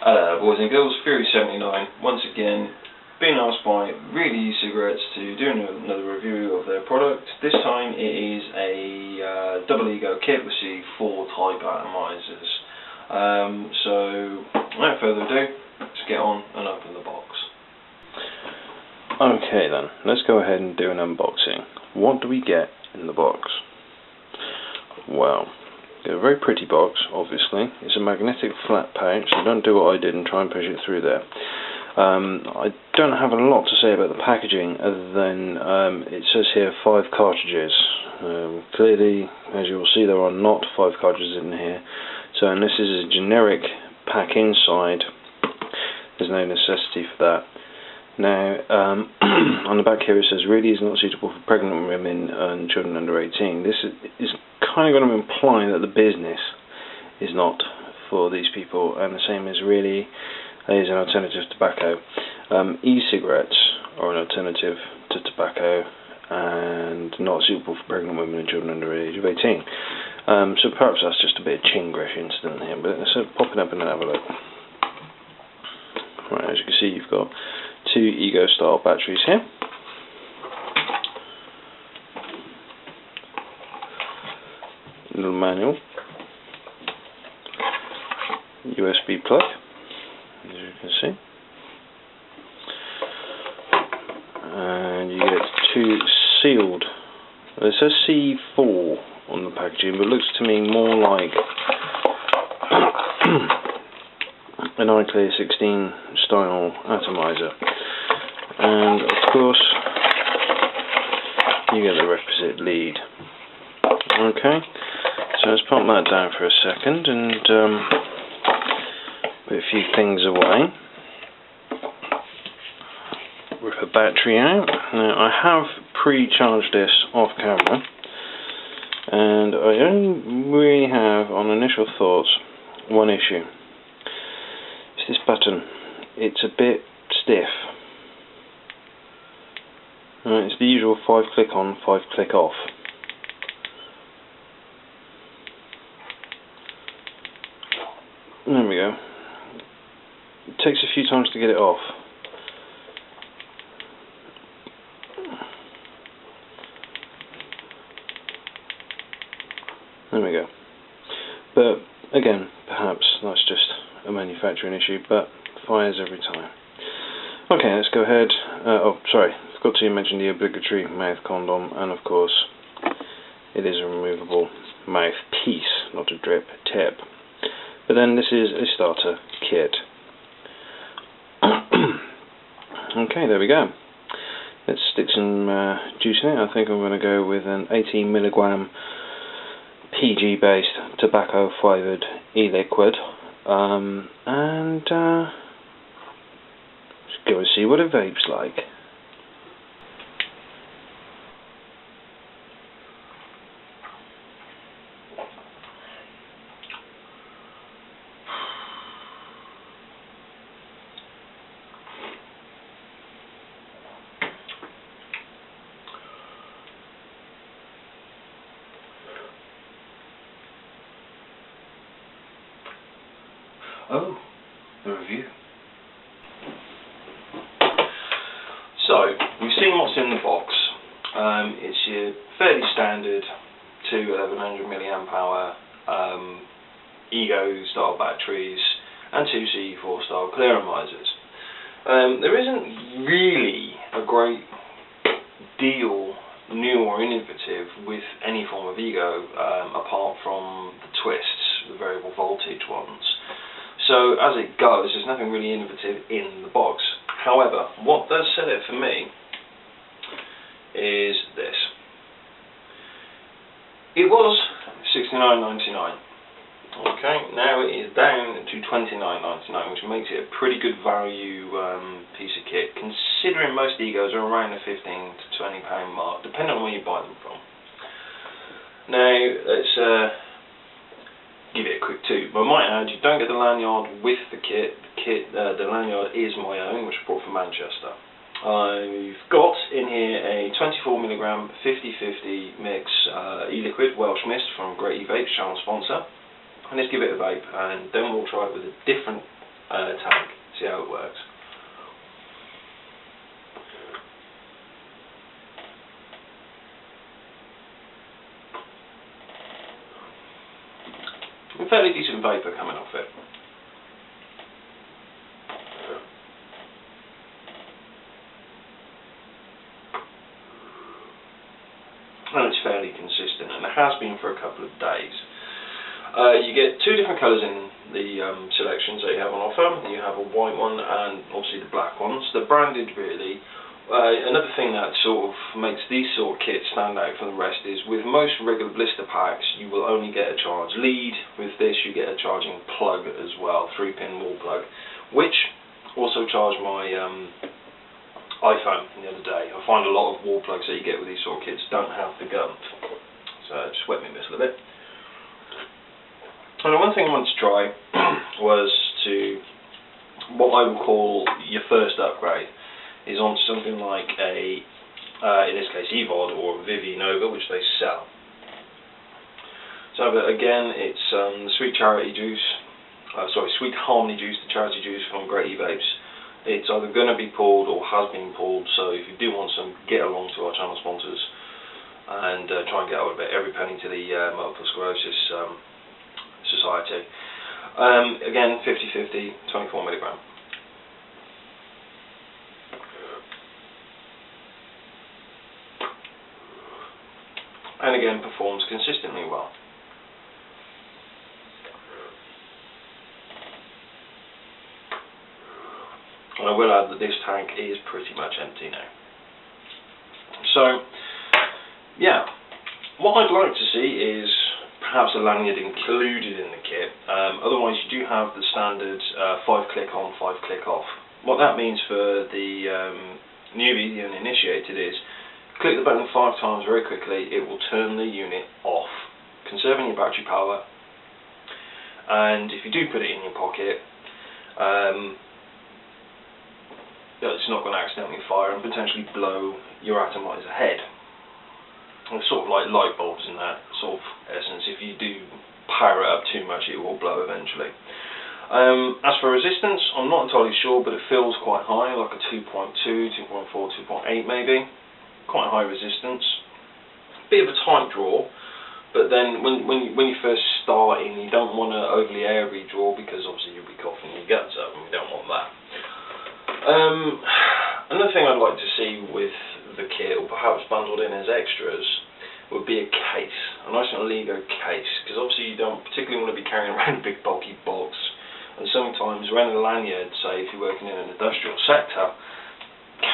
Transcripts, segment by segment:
Hello boys and girls, Fury79 once again being asked by Really CE4 to do another review of their product. This time it is a double ego kit with C4 type atomizers. So without further ado, let's get on and open the box. Okay then, let's go ahead and do an unboxing. What do we get in the box? Well, a very pretty box, obviously. It's a magnetic flat pouch, so don't do what I did and try and push it through there. I don't have a lot to say about the packaging other than it says here 5 cartridges. Clearly, as you will see, there are not 5 cartridges in here, so unless this is a generic pack inside, there's no necessity for that. Now, on the back here it says really is not suitable for pregnant women and children under 18. This is kind of going to imply that the business is not for these people, and the same as really is an alternative to tobacco. E-cigarettes are an alternative to tobacco and not suitable for pregnant women and children under the age of 18. So perhaps that's just a bit of Chinglish incident here, but let's pop it up and have a look. Right, as you can see, you've got 2 Ego style batteries here. Little manual. USB plug, as you can see. And you get 2 sealed. It says C4 on the packaging, but it looks to me more like an iClear 16 style atomizer. And of course you get the requisite lead. Okay, so let's pop that down for a second and put a few things away. Rip a battery out. Now I have pre-charged this off camera, and I only really have, on initial thoughts, one issue. It's this button. It's a bit stiff. It's the usual 5 click on, 5 click off. There we go. It takes a few times to get it off. There we go. But again, perhaps that's just a manufacturing issue, but fires every time. Okay, let's go ahead. Oh, sorry, forgot to mention the obligatory mouth condom, and of course, it is a removable mouthpiece, not a drip tip. But then this is a starter kit. Okay, there we go. Let's stick some juice in it. I think I'm going to go with an 18 milligram PG based tobacco flavoured e-liquid, and let's go and see what it vapes like. Oh, the review. So, we've seen what's in the box. It's your fairly standard 2 1100 milliamp hour Ego style batteries and 2 CE4 style clear atomizers. There isn't really a great deal new or innovative with any form of Ego apart from the twists, the variable voltage ones. So as it goes, there's nothing really innovative in the box. However, what does sell it for me is this. It was $69.99. Okay, now it is down to $29.99, which makes it a pretty good value piece of kit, considering most Egos are around the £15 to £20 mark, depending on where you buy them from. Now, let's give it a quick toot. But I might add, you don't get the lanyard with the kit. The lanyard is my own, which I brought from Manchester. I've got in here a 24 milligram 50/50 mix e-liquid Welsh Mist from Great E Vape, channel sponsor. And let's give it a vape, and then we'll try it with a different tank, see how it works. A fairly decent vapour coming off it. And it's fairly consistent, and it has been for a couple of days. You get two different colours in the selections that you have on offer. You have a white one and obviously the black ones. They're branded really. Another thing that sort of makes these sort of kits stand out from the rest is with most regular blister packs you will only get a charge lead. With this you get a charging plug as well, 3-pin wall plug, which also charged my iPhone the other day. I find a lot of wall plugs that you get with these sort of kits don't have the gump, so it just wet me this a little bit. And one thing I wanted to try was what I would call your first upgrade is on something like a, in this case EVOD or Vivi Nova, which they sell. So again, it's Sweet Harmony Juice, the charity juice from Great E-Vapes. It's either going to be pulled or has been pulled, so if you do want some, get along to our channel sponsors and try and get out of it. Every penny to the Multiple Sclerosis Society. Again, 50-50, 24 milligram. And again, performs consistently well. And I will add that this tank is pretty much empty now. So, yeah, what I'd like to see is perhaps a lanyard included in the kit. Otherwise you do have the standard 5-click on, 5-click off. What that means for the newbie, the uninitiated, is click the button 5 times very quickly, it will turn the unit off, conserving your battery power. And if you do put it in your pocket, it's not going to accidentally fire and potentially blow your atomizer head. It's sort of like light bulbs in that sort of essence. If you do power it up too much, it will blow eventually. As for resistance, I'm not entirely sure, but it feels quite high, like a 2.2, 2.4, 2.8 maybe. Quite high resistance. Bit of a tight draw, but then when you first start in, you don't want to overly airy draw because obviously you'll be coughing your guts up, and we don't want that. Another thing I'd like to see with the kit, or perhaps bundled in as extras, would be a case, a nice little Lego case, because obviously you don't particularly want to be carrying around a big bulky box, and sometimes running a lanyard, say if you're working in an industrial sector,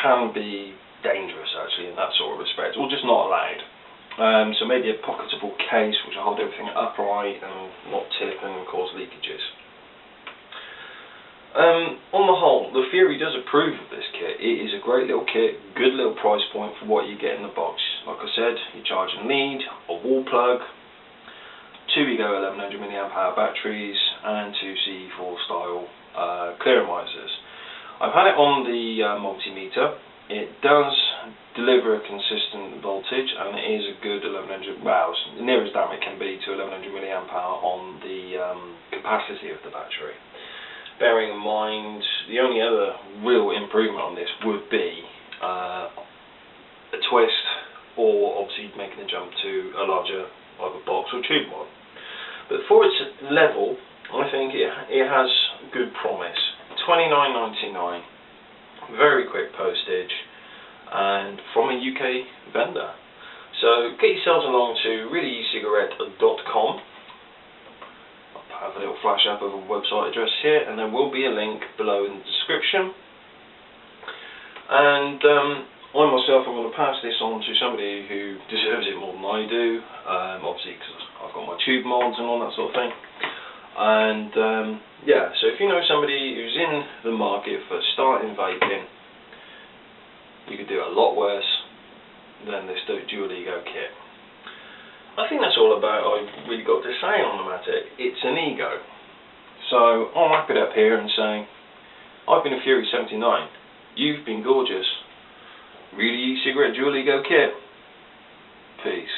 can be dangerous actually in that sort of respect, or just not allowed. So maybe a pocketable case which will hold everything upright and not tip and cause leakages. On the whole, the Fury does approve of this kit. It is a great little kit, good little price point for what you get in the box. Like I said, you charge a lead, a wall plug, 2 Ego 1100 mAh batteries, and 2 CE4 style clear misers. I've had it on the multimeter. It does deliver a consistent voltage, and it is a good 1100, well, as near as damn it can be to 1100 mAh on the capacity of the battery. Bearing in mind, the only other real improvement on this would be a twist, or obviously making the jump to a larger either box or tube mod. But for its level, I think it has good promise. $29.99, very quick postage, and from a UK vendor. So get yourselves along to reallyecigarette.com. Have a little flash up of a website address here, and there will be a link below in the description. And I myself am going to pass this on to somebody who deserves it more than I do, obviously because I've got my tube mods and all that sort of thing. And yeah, so if you know somebody who's in the market for starting vaping, you could do a lot worse than this Dual Ego kit. I think that's all about I've really got to say on the matter. It's an ego. So I'll wrap it up here and say, I've been a Fury 79. You've been gorgeous. Really E-Cigarette Dual Ego Kit. Peace.